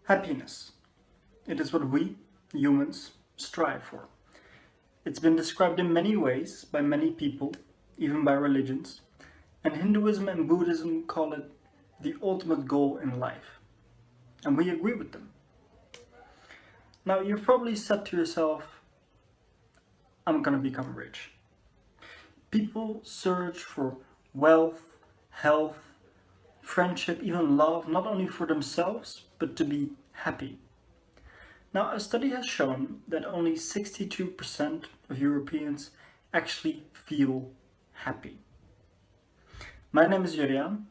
Happiness. It is what we, humans, strive for. It's been described in many ways by many people, even by religions, and Hinduism and Buddhism call it the ultimate goal in life. And we agree with them. Now, you've probably said to yourself, I'm gonna become rich. People search for wealth, health, friendship, even love, not only for themselves, but to be happy. Now, a study has shown that only 62% of Europeans actually feel happy. My name is Jurrian,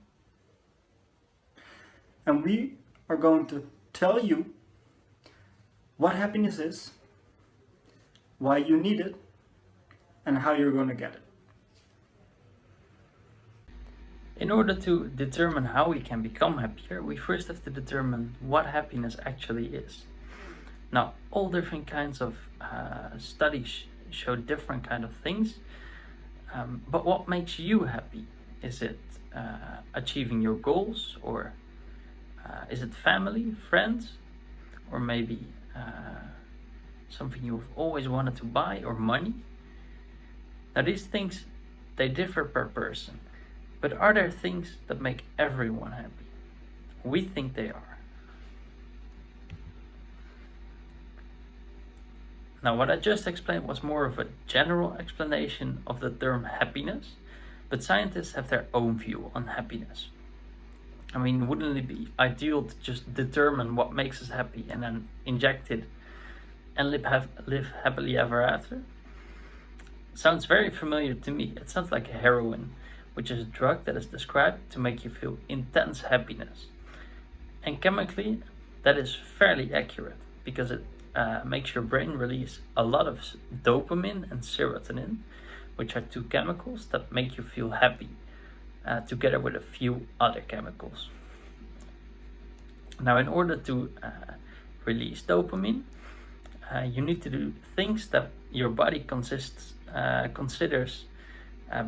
and we are going to tell you what happiness is, why you need it, and how you're going to get it. In order to determine how we can become happier, we first have to determine what happiness actually is. Now, all different kinds of studies show different kind of things, but what makes you happy? Is it achieving your goals, or is it family, friends, or maybe something you've always wanted to buy, or money? Now, these things, they differ per person, but are there things that make everyone happy? We think they are. Now, what I just explained was more of a general explanation of the term happiness, but scientists have their own view on happiness. I mean, wouldn't it be ideal to just determine what makes us happy and then inject it and live happily ever after? Sounds very familiar to me. It sounds like heroin, which is a drug that is described to make you feel intense happiness. And chemically, that is fairly accurate because it makes your brain release a lot of dopamine and serotonin, which are two chemicals that make you feel happy, together with a few other chemicals. Now, in order to release dopamine, you need to do things that your body considers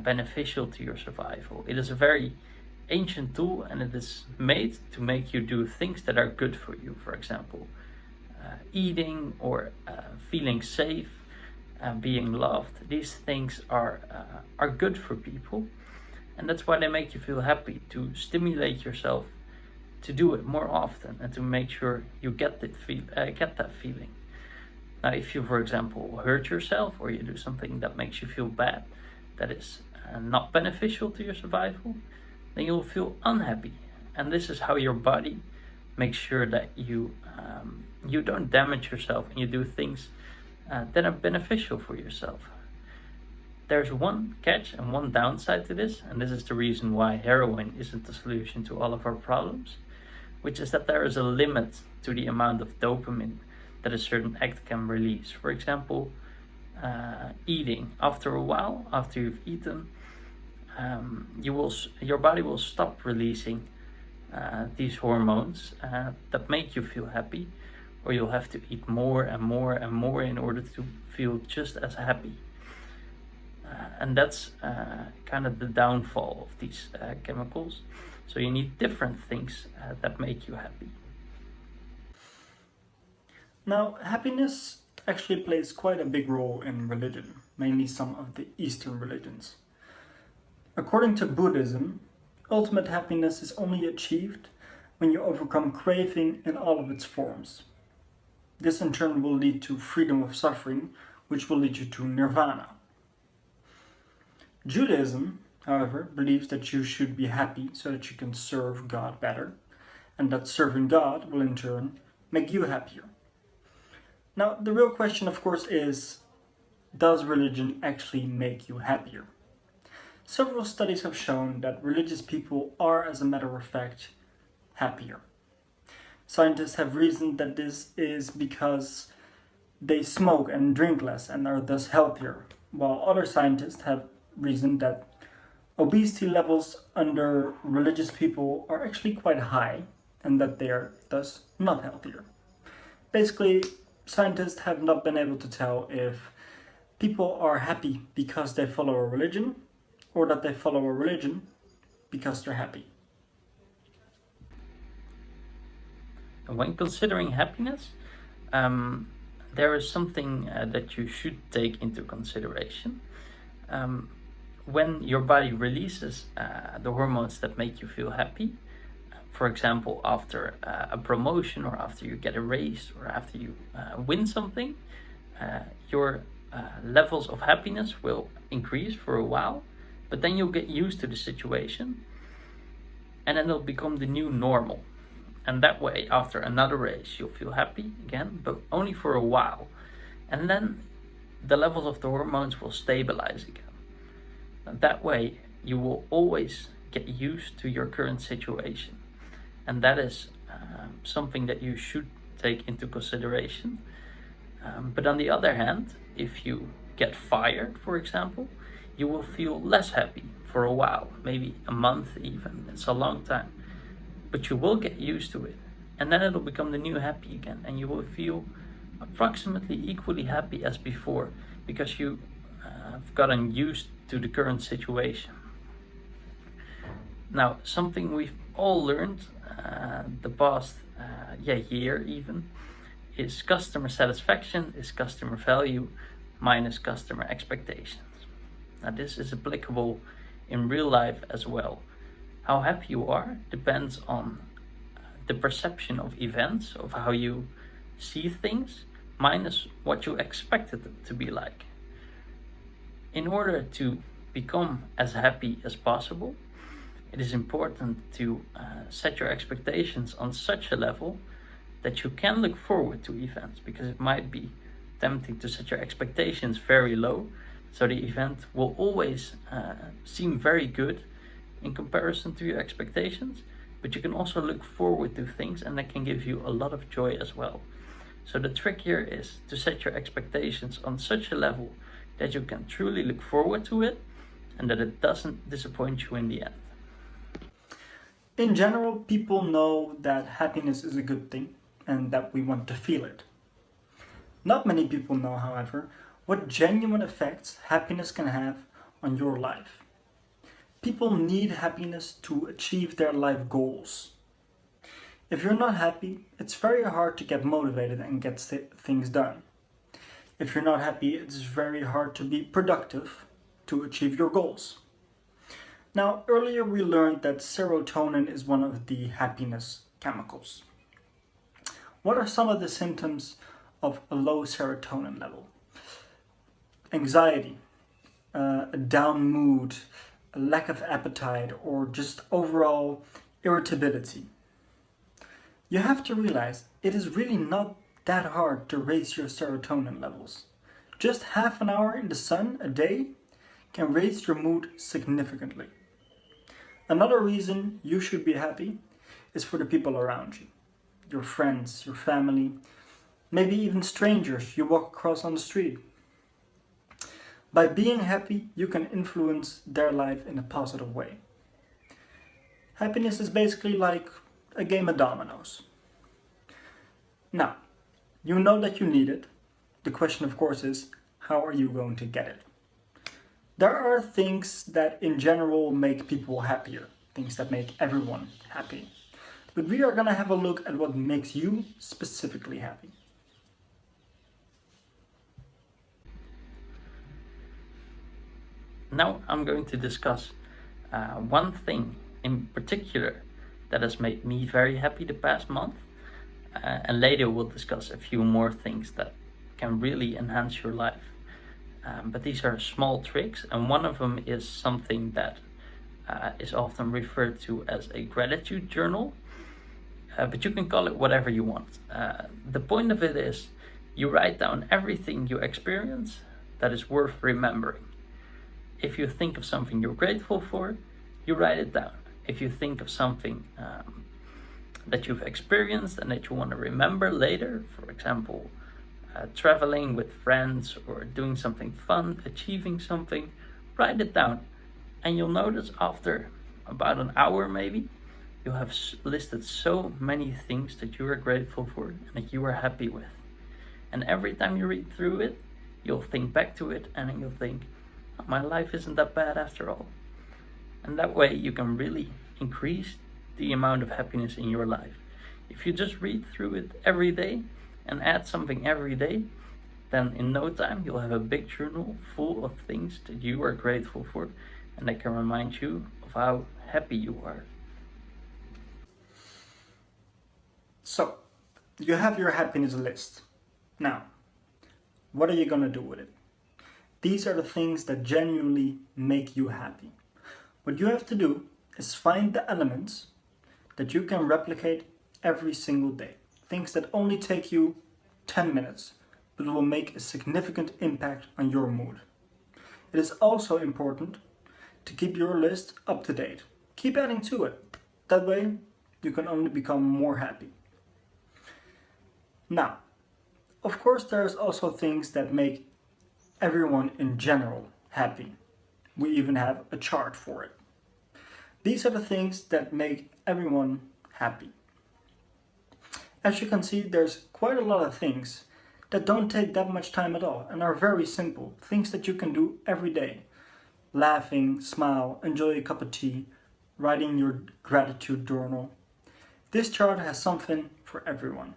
beneficial to your survival. It is a very ancient tool, and it is made to make you do things that are good for you. For example, eating or feeling safe, being loved. These things are good for people, and that's why they make you feel happy, to stimulate yourself to do it more often and to make sure you get that feeling. Now, if you, for example, hurt yourself or you do something that makes you feel bad, that is not beneficial to your survival, then you'll feel unhappy. And this is how your body makes sure that you don't damage yourself and you do things that are beneficial for yourself. There's one catch and one downside to this, and this is the reason why heroin isn't the solution to all of our problems, which is that there is a limit to the amount of dopamine that a certain act can release. For example, eating. After a while, after you've eaten, your body will stop releasing these hormones that make you feel happy, or you'll have to eat more and more and more in order to feel just as happy. And that's kind of the downfall of these chemicals. So you need different things that make you happy. Now, happiness actually plays quite a big role in religion, mainly some of the Eastern religions. According to Buddhism, ultimate happiness is only achieved when you overcome craving in all of its forms. This in turn will lead to freedom of suffering, which will lead you to nirvana. Judaism, however, believes that you should be happy so that you can serve God better, and that serving God will in turn make you happier. Now, the real question, of course, is, does religion actually make you happier? Several studies have shown that religious people are, as a matter of fact, happier. Scientists have reasoned that this is because they smoke and drink less and are thus healthier, while other scientists have reasoned that obesity levels under religious people are actually quite high and that they are thus not healthier. Basically, scientists have not been able to tell if people are happy because they follow a religion or that they follow a religion because they're happy. And when considering happiness, there is something that you should take into consideration. When your body releases the hormones that make you feel happy, for example, after a promotion or after you get a raise or after you win something, your levels of happiness will increase for a while, but then you'll get used to the situation and then it'll become the new normal. And that way, after another race, you'll feel happy again, but only for a while. And then the levels of the hormones will stabilize again. And that way, you will always get used to your current situation. And that is something that you should take into consideration. But on the other hand, if you get fired, for example, you will feel less happy for a while, maybe a month even. It's a long time. But you will get used to it. And then it'll become the new happy again. And you will feel approximately equally happy as before because you have gotten used to the current situation. Now, something we've all learned the past year even is customer satisfaction is customer value minus customer expectations. Now, this is applicable in real life as well. How happy you are depends on the perception of events, of how you see things, minus what you expect it to be like. In order to become as happy as possible, it is important to set your expectations on such a level that you can look forward to events, because it might be tempting to set your expectations very low, so the event will always seem very good in comparison to your expectations, but you can also look forward to things and that can give you a lot of joy as well. So the trick here is to set your expectations on such a level that you can truly look forward to it and that it doesn't disappoint you in the end. In general, people know that happiness is a good thing and that we want to feel it. Not many people know, however, what genuine effects happiness can have on your life. People need happiness to achieve their life goals. If you're not happy, it's very hard to get motivated and get things done. If you're not happy, it's very hard to be productive to achieve your goals. Now, earlier we learned that serotonin is one of the happiness chemicals. What are some of the symptoms of a low serotonin level? Anxiety, a down mood, a lack of appetite, or just overall irritability. You have to realize it is really not that hard to raise your serotonin levels. Just half an hour in the sun a day can raise your mood significantly. Another reason you should be happy is for the people around you. Your friends, your family, maybe even strangers you walk across on the street. By being happy, you can influence their life in a positive way. Happiness is basically like a game of dominoes. Now, you know that you need it. The question, of course, is how are you going to get it? There are things that in general make people happier, things that make everyone happy. But we are going to have a look at what makes you specifically happy. Now I'm going to discuss one thing in particular that has made me very happy the past month. And later we'll discuss a few more things that can really enhance your life. But these are small tricks, and one of them is something that is often referred to as a gratitude journal. But you can call it whatever you want. The point of it is you write down everything you experience that is worth remembering. If you think of something you're grateful for, you write it down. If you think of something that you've experienced and that you want to remember later, for example, traveling with friends or doing something fun, achieving something, write it down. And you'll notice after about an hour maybe, you have listed so many things that you are grateful for and that you are happy with. And every time you read through it, you'll think back to it and then you'll think, oh, my life isn't that bad after all. And that way you can really increase the amount of happiness in your life. If you just read through it every day and add something every day, then in no time you'll have a big journal full of things that you are grateful for and that can remind you of how happy you are. So, you have your happiness list. Now, what are you gonna do with it? These are the things that genuinely make you happy. What you have to do is find the elements that you can replicate every single day. Things that only take you 10 minutes, but will make a significant impact on your mood. It is also important to keep your list up to date. Keep adding to it. That way, you can only become more happy. Now, of course, there's also things that make everyone in general happy. We even have a chart for it. These are the things that make everyone happy. As you can see, there's quite a lot of things that don't take that much time at all and are very simple. Things that you can do every day. Laughing, smile, enjoy a cup of tea, writing your gratitude journal. This chart has something for everyone.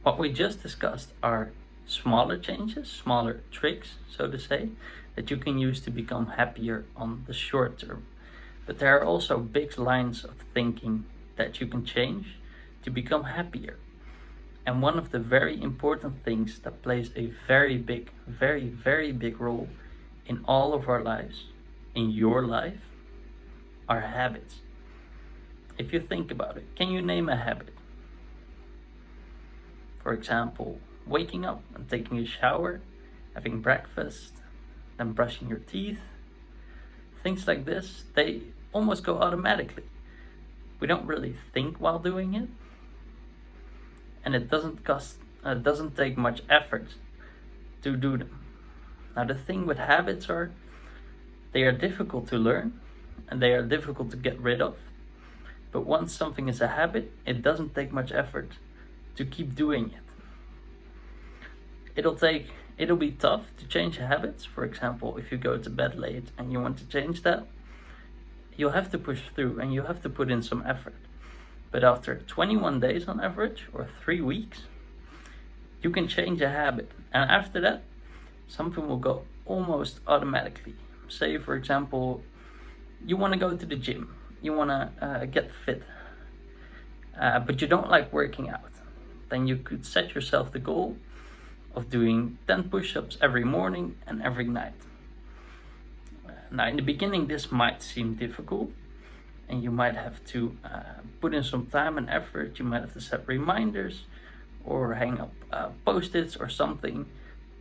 What we just discussed are smaller changes, smaller tricks, so to say, that you can use to become happier on the short term. But there are also big lines of thinking that you can change to become happier. And one of the very important things that plays a very big role in all of our lives, in your life, are habits. If you think about it, can you name a habit? For example, waking up and taking a shower, having breakfast, then brushing your teeth. Things like this, they almost go automatically. We don't really think while doing it, and it doesn't take much effort to do them. Now the thing with habits are, they are difficult to learn and they are difficult to get rid of. But once something is a habit, it doesn't take much effort to keep doing it. It'll be tough to change habits. For example, if you go to bed late and you want to change that, you'll have to push through and you have to put in some effort. But after 21 days on average, or 3 weeks, you can change a habit. And after that, something will go almost automatically. Say, for example, you want to go to the gym. You want to get fit. But you don't like working out. Then you could set yourself the goal of doing 10 push-ups every morning and every night. Now, in the beginning, this might seem difficult, and you might have to put in some time and effort. You might have to set reminders or hang up post-its or something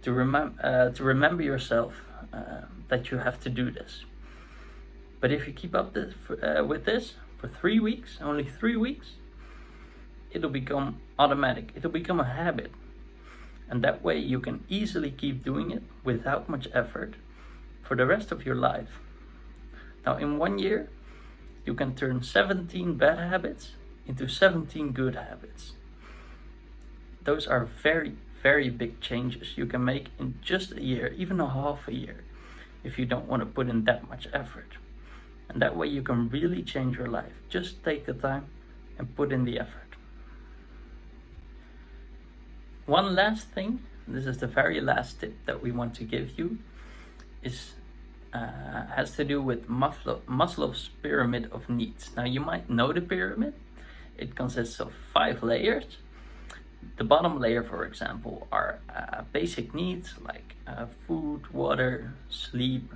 to remember yourself that you have to do this. But if you keep up with this for 3 weeks, only 3 weeks, it'll become automatic. It'll become a habit. And that way you can easily keep doing it without much effort for the rest of your life. Now, in 1 year, you can turn 17 bad habits into 17 good habits. Those are very big changes you can make in just a year, even a half a year, if you don't want to put in that much effort. And that way you can really change your life. Just take the time and put in the effort. One last thing, this is the very last tip that we want to give you, has to do with Maslow's pyramid of needs. Now, you might know the pyramid. It consists of 5 layers. The bottom layer, for example, are basic needs like food, water, sleep,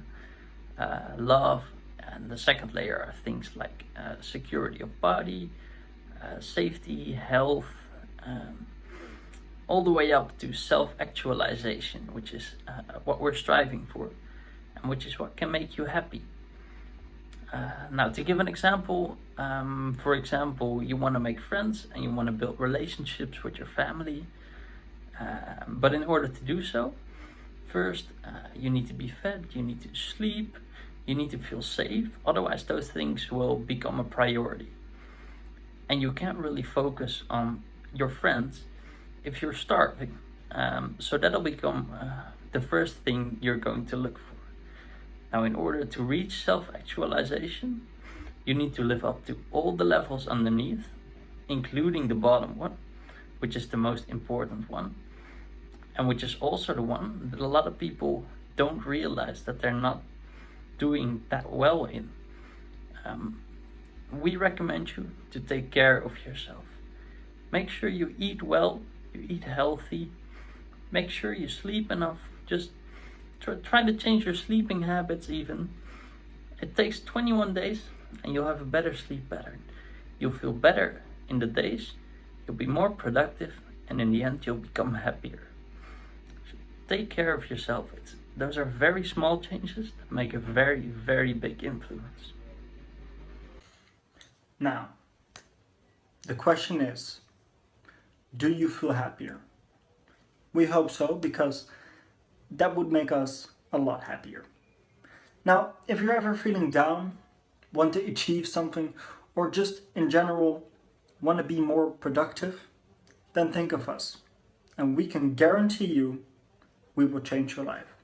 love. And the second layer are things like security of body, safety, health, all the way up to self-actualization, which is what we're striving for, and which is what can make you happy. Now, to give an example, for example, you want to make friends and you want to build relationships with your family. But in order to do so, first, you need to be fed, you need to sleep, you need to feel safe. Otherwise, those things will become a priority. And you can't really focus on your friends if you're starving. So that'll become the first thing you're going to look for. Now, in order to reach self-actualization, you need to live up to all the levels underneath including the bottom one, which is the most important one, and which is also the one that a lot of people don't realize that they're not doing that well in. We recommend you to take care of yourself. Make sure you eat well, you eat healthy, make sure you sleep enough. Just try to change your sleeping habits even. It takes 21 days and you'll have a better sleep pattern. You'll feel better in the days, you'll be more productive, and in the end you'll become happier. So take care of yourself. Those are very small changes that make a very, very big influence. Now, the question is, do you feel happier? We hope so, because that would make us a lot happier. Now, if you're ever feeling down, want to achieve something, or just in general want to be more productive, then think of us, and we can guarantee you we will change your life.